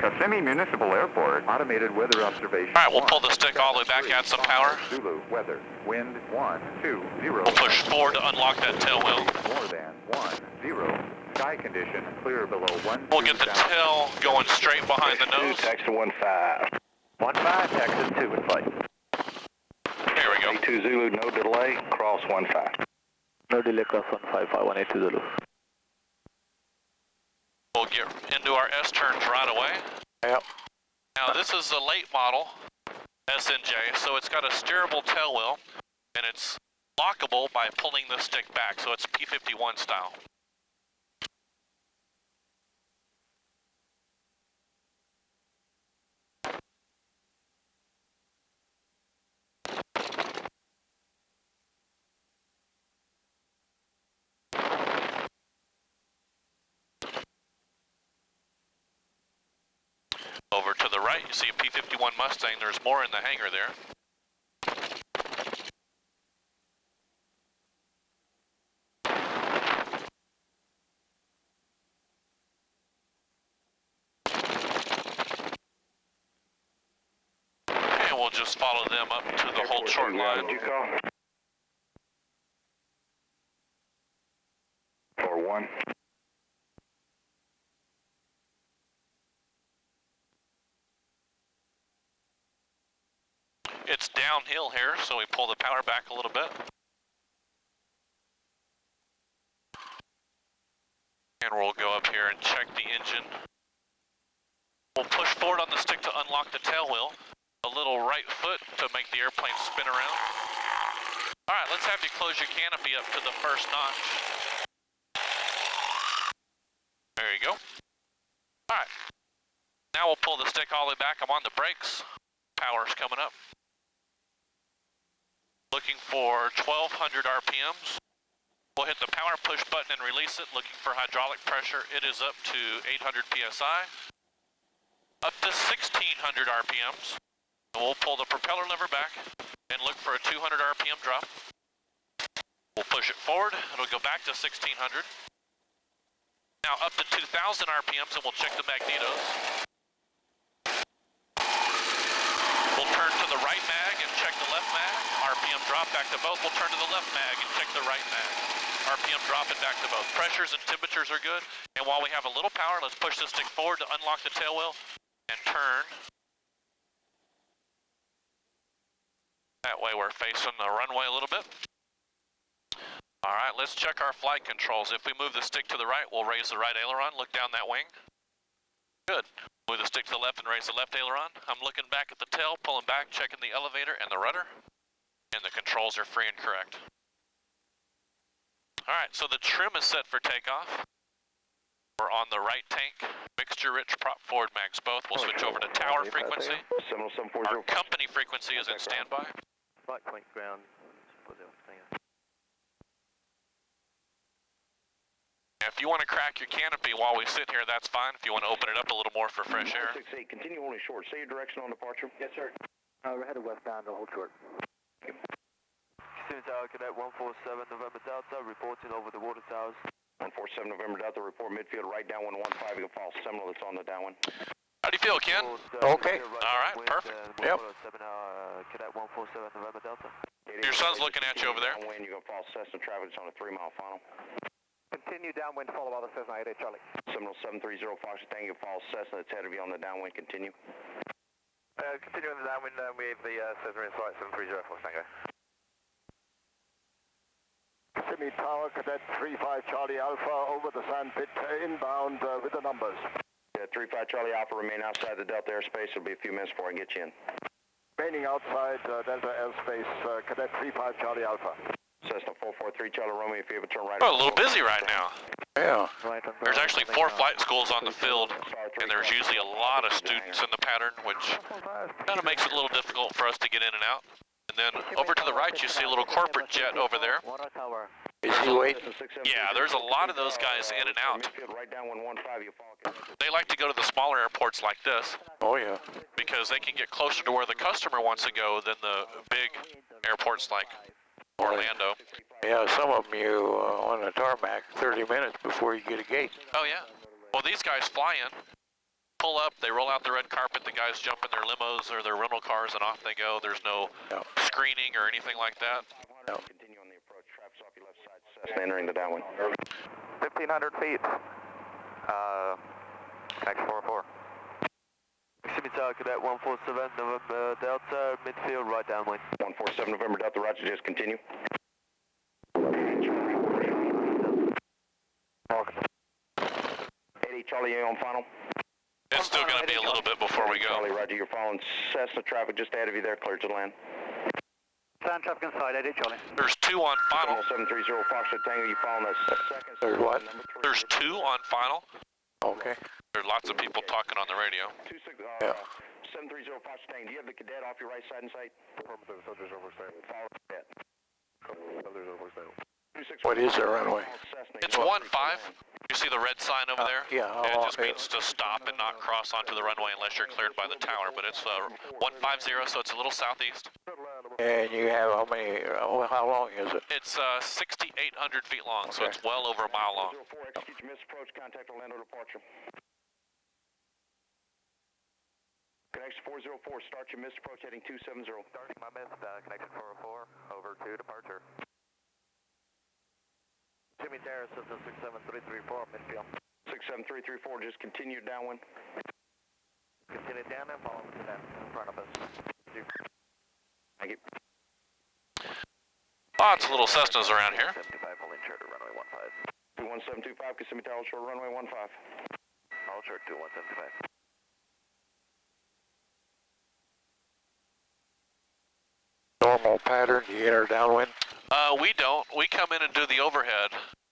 Kissimmee Municipal Airport, automated weather observation. Alright, we'll pull the stick all the way back, add some power. Zulu, weather, wind 120. We'll push forward to unlock that tail wheel. More than 10. Sky condition, clear below 1. We'll get the tail going straight behind the nose. Texan 15. 15, Texas 2 in flight. There we go. 82 Zulu, no delay, cross 15. No delay, cross 155, 182 Zulu. We'll get into our S-turns right away. Yep. Now this is a late model SNJ, so it's got a steerable tail wheel, and it's lockable by pulling the stick back, so it's P51 style. Over to the right, you see a P51 Mustang. There's more in the hangar there. And we'll just follow them up to the whole short line. Did you call? 41. It's downhill here, so we pull the power back a little bit. And we'll go up here and check the engine. We'll push forward on the stick to unlock the tail wheel. A little right foot to make the airplane spin around. All right, let's have you close your canopy up to the first notch. There you go. All right. Now we'll pull the stick all the way back. I'm on the brakes. Power's coming up. Looking for 1200 RPMs. We'll hit the power push button and release it, looking for hydraulic pressure. It is up to 800 PSI. Up to 1600 RPMs. And we'll pull the propeller lever back and look for a 200 RPM drop. We'll push it forward. It'll go back to 1600. Now up to 2000 RPMs and we'll check the magnetos. We'll turn to the right mag and check the left mag. RPM drop back to both. We'll turn to the left mag and check the right mag. RPM drop it back to both. Pressures and temperatures are good. And while we have a little power, let's push the stick forward to unlock the tail wheel and turn. That way we're facing the runway a little bit. All right, let's check our flight controls. If we move the stick to the right, we'll raise the right aileron, look down that wing. Good. Move the stick to the left and raise the left aileron. I'm looking back at the tail, pulling back, checking the elevator and the rudder. And the controls are free and correct. All right, so the trim is set for takeoff. We're on the right tank, mixture-rich prop forward mags both. We'll switch over to tower frequency. Our company frequency is in standby. Flight point ground. If you want to crack your canopy while we sit here, that's fine. If you want to open it up a little more for fresh air. 68, continue only short. Say your direction on departure. Yes, sir. We're headed westbound to hold short. Kissimmee Tower, Cadet 147 November Delta, reporting over the water towers. 147 November Delta, report midfield right downwind 15. You can follow similar that's on the downwind. How do you feel, Ken? Okay. All right, perfect. Yep. Cadet 147 November Delta. Your son's looking at you over there. Downwind, you're going to follow Cessna traffic. It's on a 3-mile final. Continue downwind, follow other Cessna 88 Charlie. Seminole 730 Fox, you can follow Cessna that's ahead of you on the downwind. Continue. Continuing the downwind with the Cessna in flight 730 Fox Tango. Kissimmee Tower, Cadet 35 Charlie Alpha, over the sandpit, inbound with the numbers. Yeah, 35 Charlie Alpha, remain outside the Delta airspace. It'll be a few minutes before I get you in. Remaining outside Delta airspace, Cadet 35 Charlie Alpha. Cessna 443 Charlie Romeo, if you ever turn right. Oh, a little busy right now. Yeah. There's actually 4 flight schools on the field, and there's usually a lot of students in the pattern, which kind of makes it a little difficult for us to get in and out. And then over to the right, you see a little corporate jet over there. Is he waiting? Yeah, there's a lot of those guys in and out. They like to go to the smaller airports like this. Oh, yeah. Because they can get closer to where the customer wants to go than the big airports like Orlando. Yeah, some of them you on the tarmac 30 minutes before you get a gate. Oh, yeah. Well, these guys fly in, pull up, they roll out the red carpet, the guys jump in their limos or their rental cars and off they go. There's no screening or anything like that. No. Continue on the approach. Traps off your left side. Cessna entering the downwind. 1,500 feet. Connection 404. Kissimmee Tower, Cadet 147, November Delta, midfield, right downwind. 147 November Delta, roger, just continue. 80 Charlie, you on final? It's still going to be a little bit before we go. Charlie, roger, you're following Cessna traffic just ahead of you there, cleared to land. Sound traffic inside, 80 Charlie. There's 2 on final. 730 Foxtrot Tango, you following us second. There's what? There's 2 on final. Okay. There's lots of people talking on the radio. 730 Foxtrot Tango, do you have the cadet off your right side in sight? Soldiers over standing. Follow the cadet. Soldiers over standing. What is the runway? It's 1-5. You see the red sign over there? Yeah. It just means to stop and not cross onto the runway unless you're cleared by the tower. But it's 150, so it's a little southeast. And you have how many, how long is it? It's 6,800 feet long, so it's well over a mile long. 04, execute your missed approach, contact Orlando departure. Connection 404, start your missed approach heading 270. Starting my missed, connection 404, over to departure. Jimmy Terrace, this is 67334, midfield. 67334, just continue downwind. Continue down and follow the cadet in front of us. Thank you. Lots of little Cessnas around here. 75, full in charter, runway 15. 21725, Kissimmee Tower Shore, runway 15. All short 2175. Normal pattern, you enter downwind? We don't. We come in and do the overhead.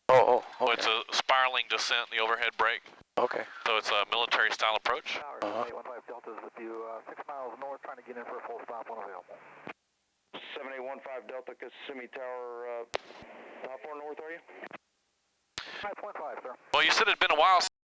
Oh, So okay. it's a spiraling descent, the overhead brake. Okay. So it's a military style approach. Tower 815 Delta is with you, 6 miles north, trying to get in for a full stop when available. 7815 Delta, Kissimmee Tower, how far north are you? 5.5, sir. Well, you said it'd been a while